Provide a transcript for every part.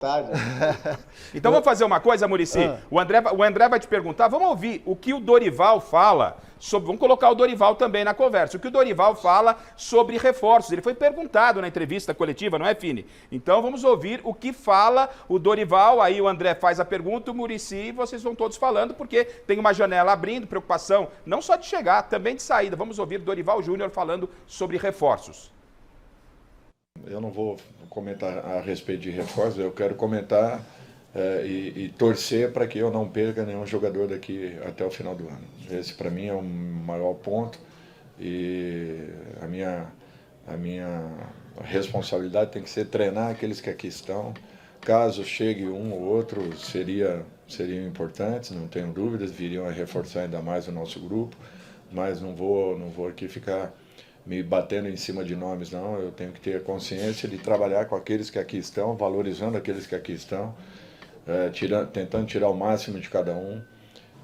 Tarde. Então vamos fazer uma coisa, Muricy. O André vai te perguntar, vamos ouvir o que o Dorival fala sobre... Vamos colocar o Dorival também na conversa. O que o Dorival fala sobre reforços. Ele foi perguntado na entrevista coletiva, não é, Fini? Então vamos ouvir o que fala o Dorival. Aí o André faz a pergunta, o Muricy, e vocês vão todos falando, porque tem uma janela abrindo, preocupação não só de chegar, também de saída. Vamos ouvir Dorival Júnior falando sobre reforços. Eu não vou comentar a respeito de reforços, eu quero comentar e torcer para que eu não perca nenhum jogador daqui até o final do ano. Esse para mim é o maior ponto e a minha responsabilidade tem que ser treinar aqueles que aqui estão. Caso chegue um ou outro, seriam importantes, não tenho dúvidas, viriam a reforçar ainda mais o nosso grupo, mas não vou aqui ficar me batendo em cima de nomes, não. Eu tenho que ter a consciência de trabalhar com aqueles que aqui estão, valorizando aqueles que aqui estão, tentando tirar o máximo de cada um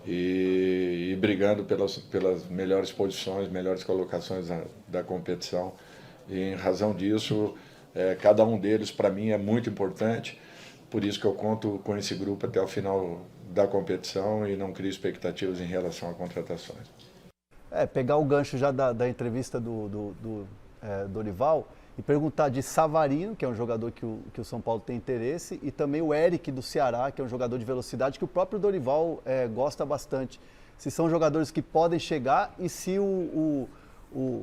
e brigando pelas melhores posições, melhores colocações da competição. E em razão disso, cada um deles, para mim, é muito importante. Por isso que eu conto com esse grupo até o final da competição e não crio expectativas em relação a contratações. Pegar o gancho já da entrevista do Dorival e perguntar de Savarino, que é um jogador que o São Paulo tem interesse, e também o Eric do Ceará, que é um jogador de velocidade que o próprio Dorival gosta bastante. Se são jogadores que podem chegar e se o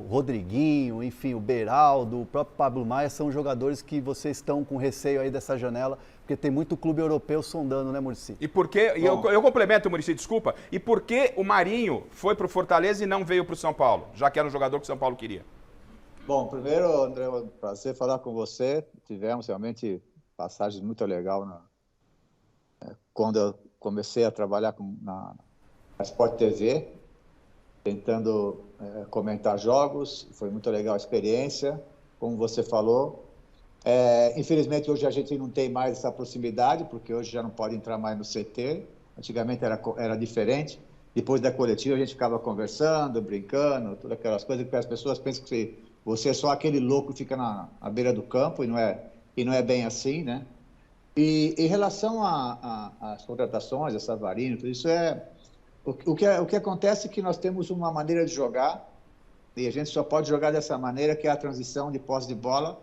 Rodriguinho, enfim, o Beraldo, o próprio Pablo Maia são jogadores que vocês estão com receio aí dessa janela, porque tem muito clube europeu sondando, né, Muricy? E por que, e eu complemento, Muricy, desculpa, e por que o Marinho foi para o Fortaleza e não veio para o São Paulo, já que era um jogador que o São Paulo queria? Bom, primeiro, André, é um prazer falar com você. Tivemos realmente passagens muito legais quando eu comecei a trabalhar na Sport TV, tentando comentar jogos. Foi muito legal a experiência, como você falou. Infelizmente, hoje a gente não tem mais essa proximidade, porque hoje já não pode entrar mais no CT. Antigamente era diferente. Depois da coletiva, a gente ficava conversando, brincando, todas aquelas coisas que as pessoas pensam que você é só aquele louco que fica na beira do campo, e não é bem assim, né? E em relação às contratações, a Savarino, tudo isso o que acontece é que nós temos uma maneira de jogar, e a gente só pode jogar dessa maneira, que é a transição de posse de bola.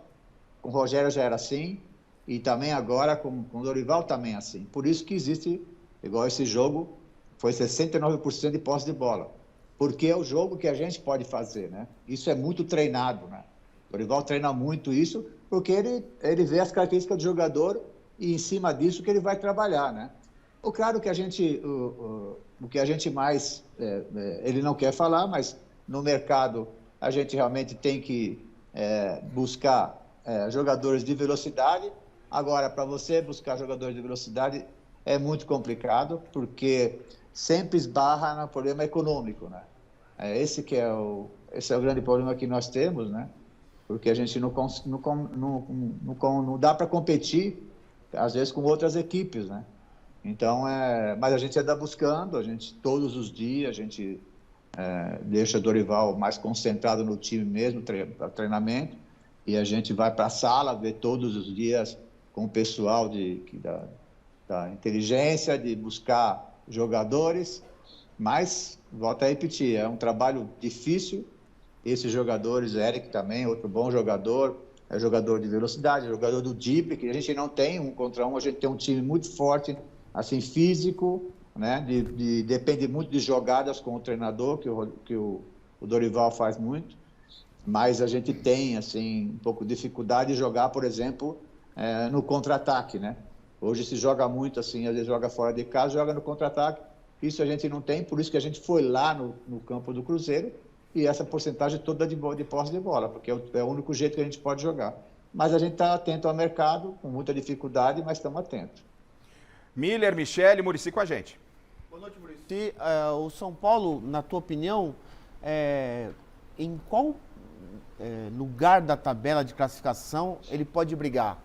Com o Rogério já era assim, e também agora com o Dorival também é assim. Por isso que existe, igual esse jogo, foi 69% de posse de bola. Porque é o jogo que a gente pode fazer, né? Isso é muito treinado, né? O Dorival treina muito isso, porque ele vê as características do jogador e em cima disso que ele vai trabalhar, né? Claro que o que a gente mais... ele não quer falar, mas no mercado a gente realmente tem que buscar jogadores de velocidade. Agora, para você buscar jogadores de velocidade é muito complicado, porque sempre esbarra no problema econômico, né? Esse é o grande problema que nós temos, né? Porque a gente não dá para competir, às vezes, com outras equipes, né? Então, mas a gente ainda buscando, todos os dias, a gente deixa o Dorival mais concentrado no time mesmo, para treinamento, e a gente vai para a sala, ver todos os dias com o pessoal da inteligência, de buscar jogadores, mas, volto a repetir, é um trabalho difícil. Esses jogadores, Eric também, outro bom jogador, é jogador de velocidade, jogador do drible, que a gente não tem 1 contra 1, a gente tem um time muito forte, assim, físico, né? Depende muito de jogadas com o treinador, que o Dorival faz muito, mas a gente tem, assim, um pouco de dificuldade de jogar, por exemplo, no contra-ataque, né? Hoje se joga muito, assim, às vezes joga fora de casa, joga no contra-ataque. Isso a gente não tem, por isso que a gente foi lá no campo do Cruzeiro, e essa porcentagem toda de posse de bola, porque é o único jeito que a gente pode jogar. Mas a gente está atento ao mercado, com muita dificuldade, mas estamos atentos. Miller, Michele, Muricy com a gente. Boa noite, Muricy. O São Paulo, na tua opinião, em qual lugar da tabela de classificação ele pode brigar?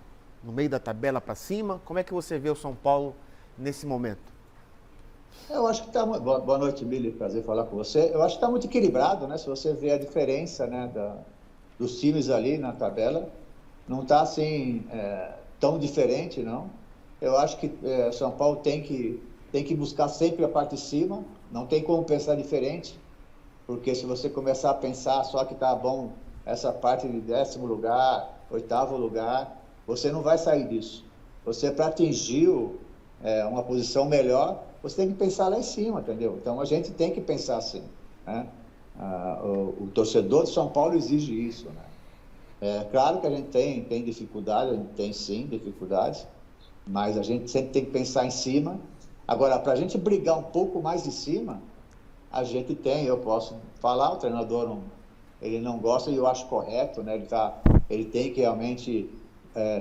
No meio da tabela para cima? Como é que você vê o São Paulo nesse momento? Eu acho que está... Boa noite, Miller, prazer falar com você. Eu acho que está muito equilibrado, né? Se você vê a diferença, né, dos times ali na tabela, não está assim tão diferente, não. eu acho que São Paulo tem que buscar sempre a parte de cima, não tem como pensar diferente, porque se você começar a pensar só que está bom essa parte de 10º lugar, 8º lugar, você não vai sair disso. Você, para atingir uma posição melhor, você tem que pensar lá em cima, entendeu? Então, a gente tem que pensar assim, né? O torcedor de São Paulo exige isso, né? Claro que a gente tem dificuldade, a gente tem sim dificuldades, mas a gente sempre tem que pensar em cima. Agora, para a gente brigar um pouco mais de cima, a gente eu posso falar, o treinador ele não gosta e eu acho correto, né? Ele tem que realmente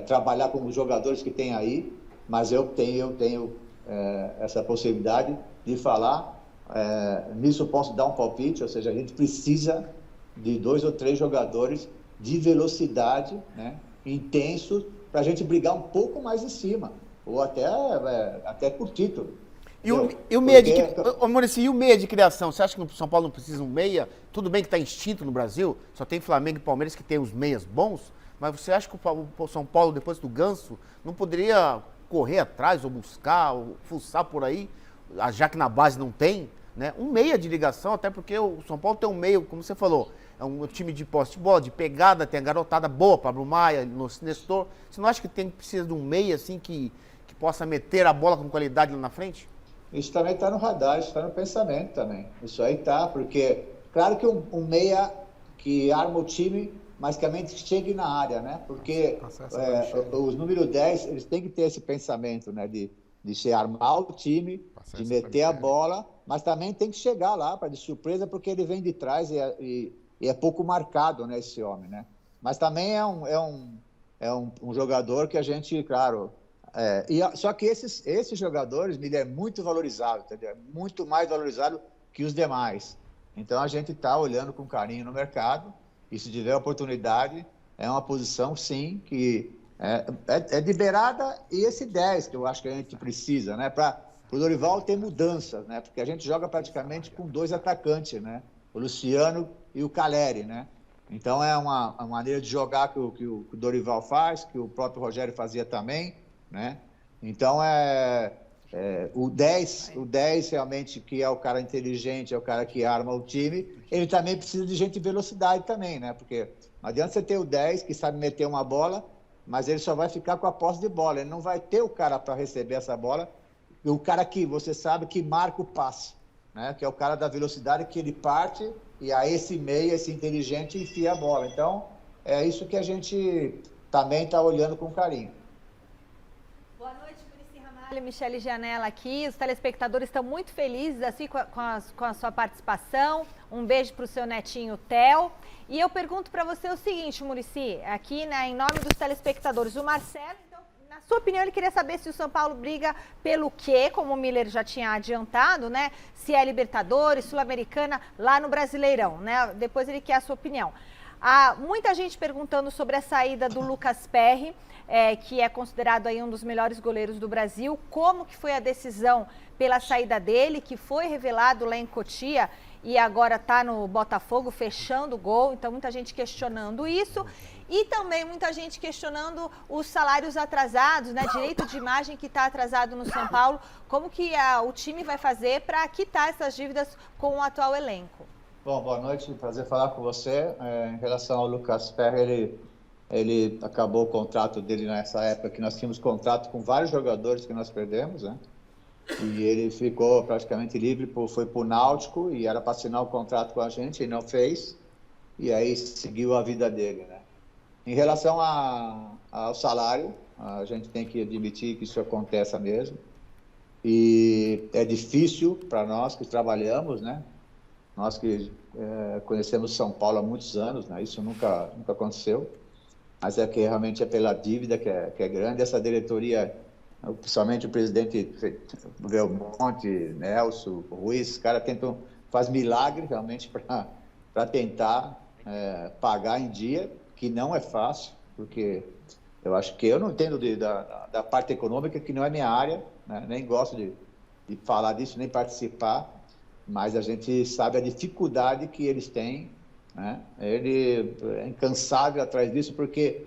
trabalhar com os jogadores que tem aí, mas eu tenho essa possibilidade de falar. Nisso eu posso dar um palpite, ou seja, a gente precisa de 2 ou 3 jogadores de velocidade, né, intensos, para a gente brigar um pouco mais em cima, ou até por título. E o meia de criação? Você acha que o São Paulo não precisa de um meia? Tudo bem que está extinto no Brasil, só tem Flamengo e Palmeiras que tem os meias bons, mas você acha que o São Paulo, depois do Ganso, não poderia correr atrás, ou buscar, ou fuçar por aí, já que na base não tem, né? Um meia de ligação, até porque o São Paulo tem um meio, como você falou, é um time de posse de bola, de pegada, tem a garotada boa, Pablo Maia, Nestor. Você não acha que precisa de um meia assim que possa meter a bola com qualidade lá na frente? Isso também está no radar, isso está no pensamento também. Isso aí está, porque claro que um meia que arma o time, mas que a mente chegue na área, né? Porque os número 10, eles têm que ter esse pensamento, né? De se armar o time, de meter a bola, mas também tem que chegar lá para de surpresa, porque ele vem de trás e é pouco marcado, né, esse homem, né? Mas também é um jogador que a gente, claro... só que esses jogadores, ele é muito valorizado, entendeu? É muito mais valorizado que os demais. Então, a gente está olhando com carinho no mercado, e se tiver oportunidade, é uma posição, sim, que é liberada, e esse 10 que eu acho que a gente precisa, né? Para o Dorival ter mudanças, né? Porque a gente joga praticamente com 2 atacantes, né? O Luciano e o Caleri, né? Então é uma maneira de jogar que o Dorival faz, que o próprio Rogério fazia também, né? Então o 10 realmente, que é o cara inteligente, é o cara que arma o time, ele também precisa de gente de velocidade também, né? Porque não adianta você ter o 10 que sabe meter uma bola, mas ele só vai ficar com a posse de bola, ele não vai ter o cara para receber essa bola, e o cara que você sabe que marca o passe, né? Que é o cara da velocidade, que ele parte e aí esse meia, esse inteligente, enfia a bola. Então, é isso que a gente também está olhando com carinho. Boa noite, Muricy Ramalho, Michele Gianella aqui. Os telespectadores estão muito felizes assim, com a sua participação. Um beijo para o seu netinho, Theo. E eu pergunto para você o seguinte, Muricy, aqui, né, em nome dos telespectadores, o Marcelo, então, na sua opinião, ele queria saber se o São Paulo briga pelo quê, como o Miller já tinha adiantado, né? Se é Libertadores, Sul-Americana, lá no Brasileirão, né? Depois ele quer a sua opinião. Há muita gente perguntando sobre a saída do Lucas Perry, que é considerado aí um dos melhores goleiros do Brasil. Como que foi a decisão pela saída dele, que foi revelado lá em Cotia e agora está no Botafogo fechando o gol? Então, muita gente questionando isso. E também muita gente questionando os salários atrasados, né? Direito de imagem que está atrasado no São Paulo. Como que o time vai fazer para quitar essas dívidas com o atual elenco? Bom, boa noite, prazer falar com você. Em relação ao Lucas Perry, ele acabou o contrato dele nessa época que nós tínhamos contrato com vários jogadores que nós perdemos, né? E ele ficou praticamente livre, foi para o Náutico e era para assinar o contrato com a gente e não fez. E aí seguiu a vida dele, né? Em relação ao salário, a gente tem que admitir que isso aconteça mesmo. E é difícil para nós que trabalhamos, né? Nós que conhecemos São Paulo há muitos anos, né? Isso nunca aconteceu. Mas é que realmente é pela dívida que é grande. Essa diretoria, principalmente o presidente Belmonte, Nelson, Ruiz, os caras faz milagre realmente para tentar pagar em dia, que não é fácil, porque eu acho que eu não entendo da parte econômica, que não é minha área, né? Nem gosto de falar disso, nem participar, mas a gente sabe a dificuldade que eles têm, né? Ele é incansável atrás disso, porque